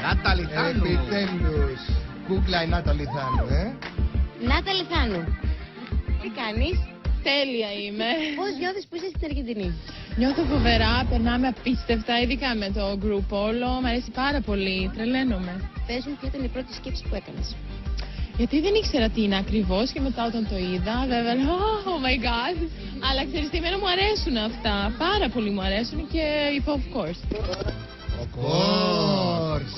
Νάταλη Θάνου. Επιτέλους. Κούκλα η Νάταλη Θάνου, Νάταλη Θάνου. Τι κάνεις? Τέλεια είμαι. Πώς νιώθεις που είσαι στην Αργεντινή? Νιώθω φοβερά, περνάμε απίστευτα, ειδικά με το group όλο. Μ' αρέσει πάρα πολύ, τρελαίνομαι. Πες μου ποια ήταν η πρώτη σκέψη που έκανες. Γιατί δεν ήξερα τι είναι ακριβώς και μετά όταν το είδα, βέβαια, oh my god. Αλλά ξέρεις τι, εμένα μου αρέσουν αυτά, πάρα πολύ μου αρέσουν και είπα of course. Of course.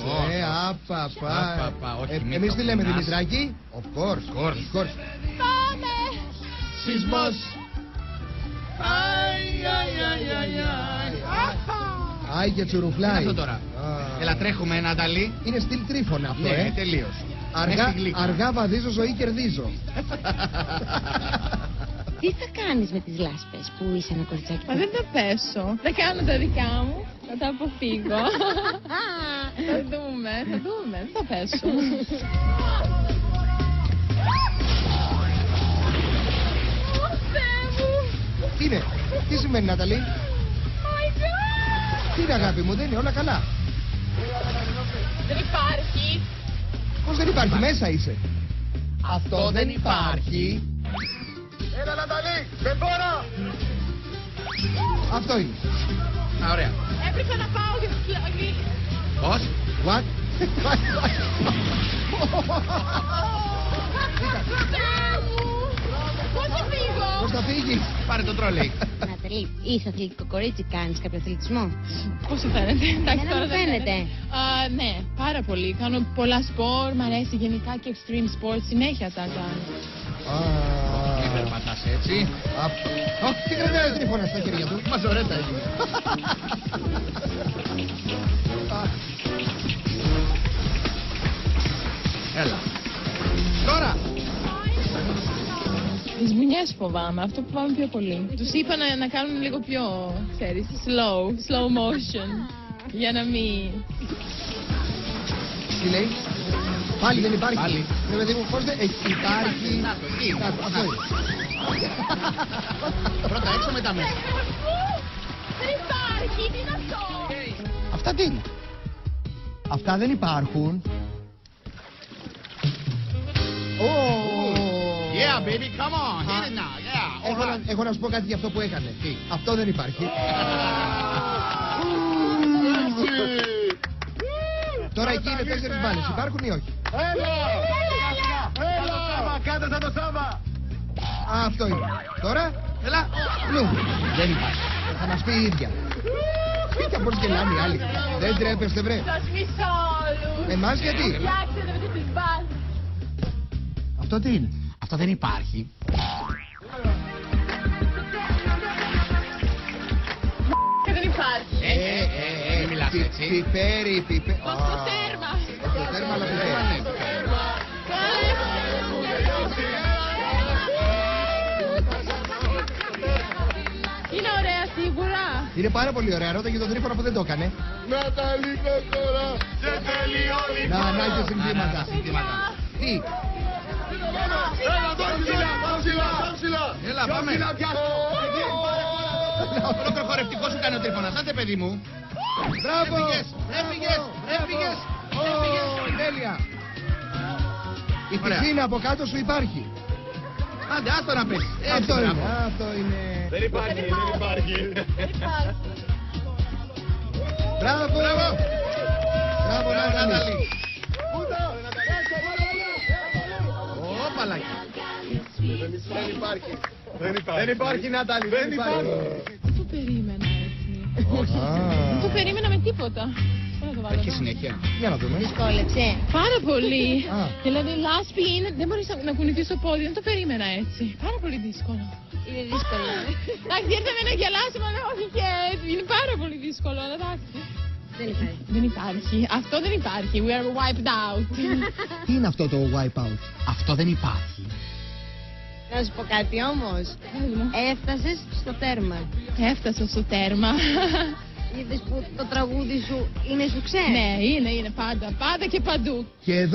Εμείς τι λέμε, Δημητράκη? Of course. Πάμε! Σεισμός. Άι και τσουρουφλάι. Τι είναι αυτό τώρα? Έλα, τρέχουμε, Νάταλη. Είναι στυλ Τρίφωνα αυτό, Ναι, τελείως. Αργά βαδίζω, ζωή κερδίζω. Τι θα κάνεις με τις λάσπες που είσαι ένα κοριτσάκι? Μα δεν θα πέσω, θα κάνω τα δικά μου, θα τα αποφύγω. Θα δούμε, δεν θα πέσω. Τι είναι, τι σημαίνει, Νάταλη? Τι είναι, αγάπη μου, δεν είναι όλα καλά? Δεν υπάρχει. Πώς δεν υπάρχει, μέσα είσαι? Αυτό δεν υπάρχει. Έλα, Νάταλη, δεν μπορώ. Αυτό είναι. Α, ωραία. Έπρεπε να πάω για τους λαγείς. Πώς? What? Πώς θα φύγω? Πώς θα φύγεις? Πάρε το τρόλεϊ. Ναταλή, είσαι αθλητικό κορίτσι, κάνεις κάποιο αθλητισμό? Πώς σου φαίνεται? Εντάξει, Εμένα τώρα μου δεν φαίνεται. Ναι, πάρα πολύ. Κάνω πολλά σπορ, μ' αρέσει γενικά και extreme sport, συνέχεια τα κάνω. Μην περπατάς έτσι. Τι κρατάει ο Τρίφωνας στα χέρια του? Μαζορέτα έγινε. Έλα. Τώρα. Τις μουνιές φοβάμαι, αυτό που φοβάμαι πιο πολύ. Τους είπα να κάνουν λίγο πιο, ξέρεις, slow motion, για να μην... Τι λέει? Πάλι δεν υπάρχει. Πάλι. Ναι, παιδί μου, πώς δεν υπάρχει? Αυτό είναι. Πρώτα έξω, μετά μέσα. Δεν υπάρχει, τι είναι αυτό? Αυτά τι είναι? Αυτά δεν υπάρχουν. Yeah, baby, come on. Hit it now. Yeah. All right. Έχω να σου πω κάτι για αυτό που έκανε. Τι? Αυτό δεν υπάρχει. Τώρα εκεί είναι 4 μπάλες. Υπάρχουν ή όχι? Έλα. Κάτω σαν το Σάβα. Αυτό είναι. Τώρα, Έλα. νου. Δεν υπάρχει. Θα μας πει η ίδια. Κοίτα πώς γελάνε οι άλλοι. Δεν τρέπεστε, βρε. Σας μισώ όλους. Εμάς γιατί? Φτιάξτε με τις μπάλες. Αυτό τι είναι? Αυτό δεν υπάρχει. Και δεν υπάρχει. Μην μιλάς έτσι. Πιπέρι. Ως το τέρμα. Το τέρμα, αλλά πιπέρι. Είναι ωραία σίγουρα. Είναι πάρα πολύ ωραία. Ρώτα και τον Τρίφωνα που δεν το έκανε. Ναταλή Κοκορά. Δεν θέλει όλη. Να και συνθήματα. Τι? Έλα, Έλα, πάμε. Ολόκληρο χορευτικό σου κάνει ο Τρίφωνας. Άντε, παιδί μου. Μπράβο! Έφυγες. Τέλεια! Η Ωραία. πισίνα από κάτω σου υπάρχει. Άντε, άστο να πες. Αυτό είναι. Δεν υπάρχει. Μπράβο! Μπράβο, Νάταλη. Όπαλα. Δεν υπάρχει, Νάταλη. Δεν υπάρχει. Δεν το περίμενα έτσι. Όχι. Δεν το περίμενα με τίποτα. Πώς να το βάλω Έχει εδώ? συνέχεια. Για να δούμε. Δυσκόλεψε. Πάρα πολύ. Α. Δηλαδή, λάσπη είναι, δεν μπορείς να κουνηθείς στο πόδι, δεν το περίμενα έτσι. Πάρα πολύ δύσκολο. Είναι δύσκολο. Εντάξει, ήρθαμε να γελάσουμε, αλλά όχι και έτσι. Είναι πάρα πολύ δύσκολο, αλλά εντάξει. Δεν υπάρχει. Δεν υπάρχει. Αυτό δεν υπάρχει. We are wiped out. Τι είναι αυτό το wipeout? Αυτό δεν υπάρχει. Να σου πω κάτι όμως. Έφτασες στο τέρμα. Έφτασα στο τέρμα. Είδες που το τραγούδι σου είναι σου Ναι, είναι πάντα και παντού. Και εδώ